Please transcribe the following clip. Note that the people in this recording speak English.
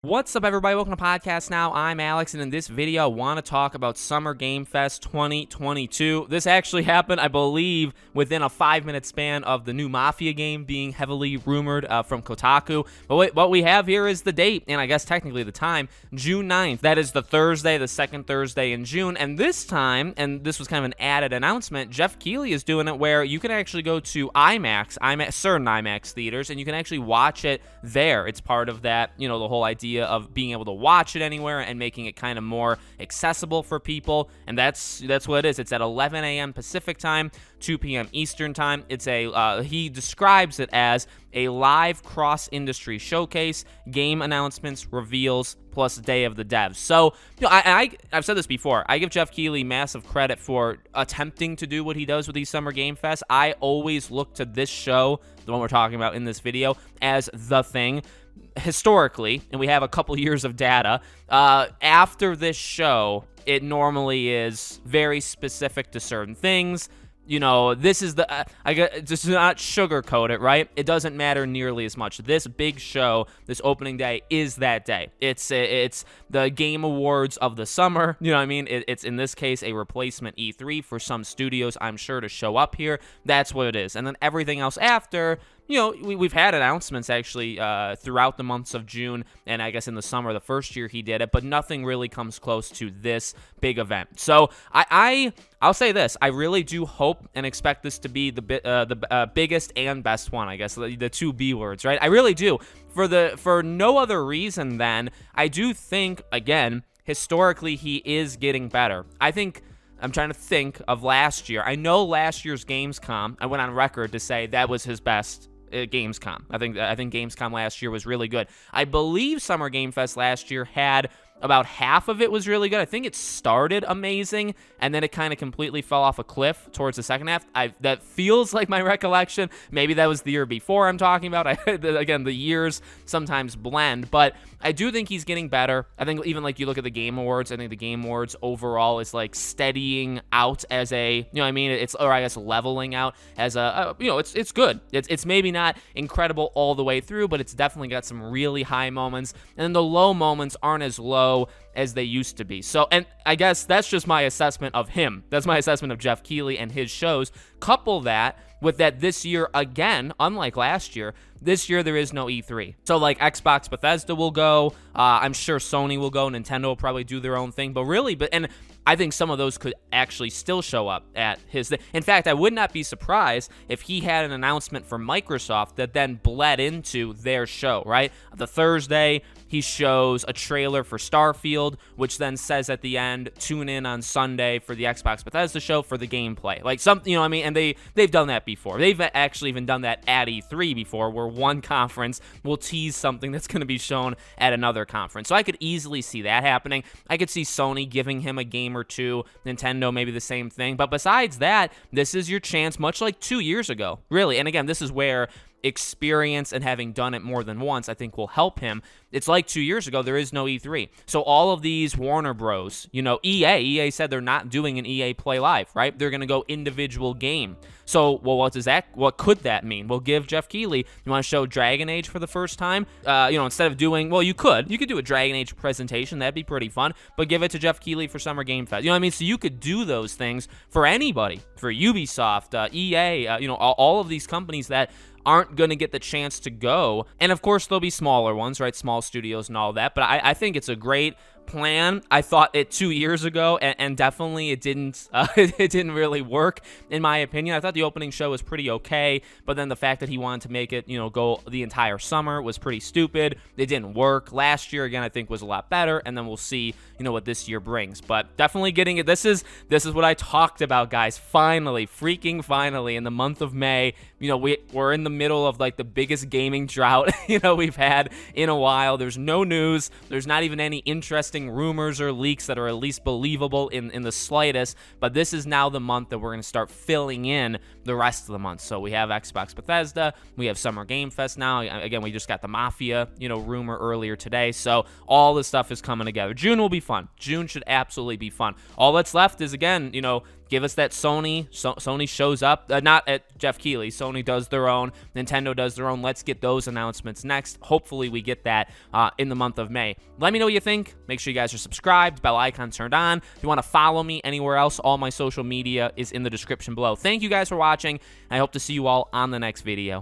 What's up, everybody? Welcome to Podcast Now. I'm Alex, and in this video, I want to talk about Summer Game Fest 2022. This actually happened, I believe, within a 5-minute span of the new Mafia game being heavily rumored from Kotaku. But what we have here is the date, and I guess technically the time, June 9th. That is the Thursday, the second Thursday in June. And this time, and this was kind of an added announcement, Jeff Keighley is doing it where you can actually go to IMAX, certain IMAX theaters, and you can actually watch it there. It's part of that, the whole idea of being able to watch it anywhere and making it kind of more accessible for people. And that's what it is. It's at 11 a.m. Pacific time, 2 p.m. Eastern time. It's he describes it as a live cross-industry showcase, game announcements, reveals, plus Day of the Devs. So, I've said this before. I give Jeff Keighley massive credit for attempting to do what he does with these Summer Game Fest. I always look to this show, the one we're talking about in this video, as the thing. Historically, and we have a couple years of data, after this show, it normally is very specific to certain things. This is just not sugarcoat it, right? It doesn't matter nearly as much. This big show, this opening day, is that day. It's the Game Awards of the summer. You know what I mean? It's in this case a replacement E3 for some studios, I'm sure, to show up here. That's what it is. And then everything else after, we've had announcements actually throughout the months of June, and I guess in the summer, the first year he did it, but nothing really comes close to this big event. So I'll say this: I really do hope and expect this to be the biggest and best one. I guess the two B words, right? I really do. For no other reason than I do think, again, historically he is getting better. I'm trying to think of last year. I know last year's Gamescom, I went on record to say that was his best Gamescom. I think Gamescom last year was really good. I believe Summer Game Fest last year had about half of it was really good. I think it started amazing, and then it kind of completely fell off a cliff towards the second half. That feels like my recollection. Maybe that was the year before I'm talking about. Again, the years sometimes blend, but I do think he's getting better. I think even like you look at the Game Awards, I think the Game Awards overall is like steadying out as a, or I guess leveling out as a, it's good. It's maybe not incredible all the way through, but it's definitely got some really high moments, and then the low moments aren't as low as they used to be. So, and I guess that's just my assessment of him. That's my assessment of Jeff Keighley and his shows. Couple that with that this year, again, unlike last year, this year there is no E3. So like Xbox Bethesda will go, I'm sure Sony will go, Nintendo will probably do their own thing, and I think some of those could actually still show up at his. In fact, I would not be surprised if he had an announcement for Microsoft that then bled into their show, right? The Thursday, he shows a trailer for Starfield, which then says at the end, tune in on Sunday for the Xbox Bethesda show for the gameplay. Like and they've done that before. They've actually even done that at E3 before, where one conference will tease something that's going to be shown at another conference. So I could easily see that happening. I could see Sony giving him a game or two, Nintendo maybe the same thing. But besides that, this is your chance, much like 2 years ago, really. And again, this is where experience and having done it more than once, I think, will help him. It's like 2 years ago, there is no E3. So all of these Warner Bros, EA said they're not doing an EA Play Live, right? They're going to go individual game. So, well, what could that mean? Well, give Jeff Keighley, you want to show Dragon Age for the first time? Instead of doing, you could do a Dragon Age presentation. That'd be pretty fun. But give it to Jeff Keighley for Summer Game Fest. You know what I mean? So you could do those things for anybody, for Ubisoft, EA, all of these companies that aren't going to get the chance to go. And of course, there'll be smaller ones, right? Small studios and all that. But I think it's a great plan. I thought it 2 years ago, and definitely it didn't it didn't really work, in my opinion. I thought the opening show was pretty okay, but then the fact that he wanted to make it, go the entire summer was pretty stupid. It didn't work. Last year, again, I think was a lot better, and then we'll see, what this year brings. But definitely getting it. This is what I talked about, guys. Finally, freaking finally, in the month of May, we're in the middle of like the biggest gaming drought, we've had in a while. There's no news. There's not even any interesting rumors or leaks that are at least believable in the slightest. But this is now the month that we're going to start filling in the rest of the month. So we have Xbox Bethesda, we have Summer Game Fest now. Again, we just got the Mafia, rumor earlier today. So all this stuff is coming together. June will be fun. June should absolutely be fun. All that's left is, again, give us that Sony. Sony shows up, not at Jeff Keighley. Sony does their own. Nintendo does their own. Let's get those announcements next. Hopefully we get that in the month of May. Let me know what you think. Make sure you guys are subscribed, bell icon turned on. If you want to follow me anywhere else, all my social media is in the description below. Thank you guys for watching. I hope to see you all on the next video.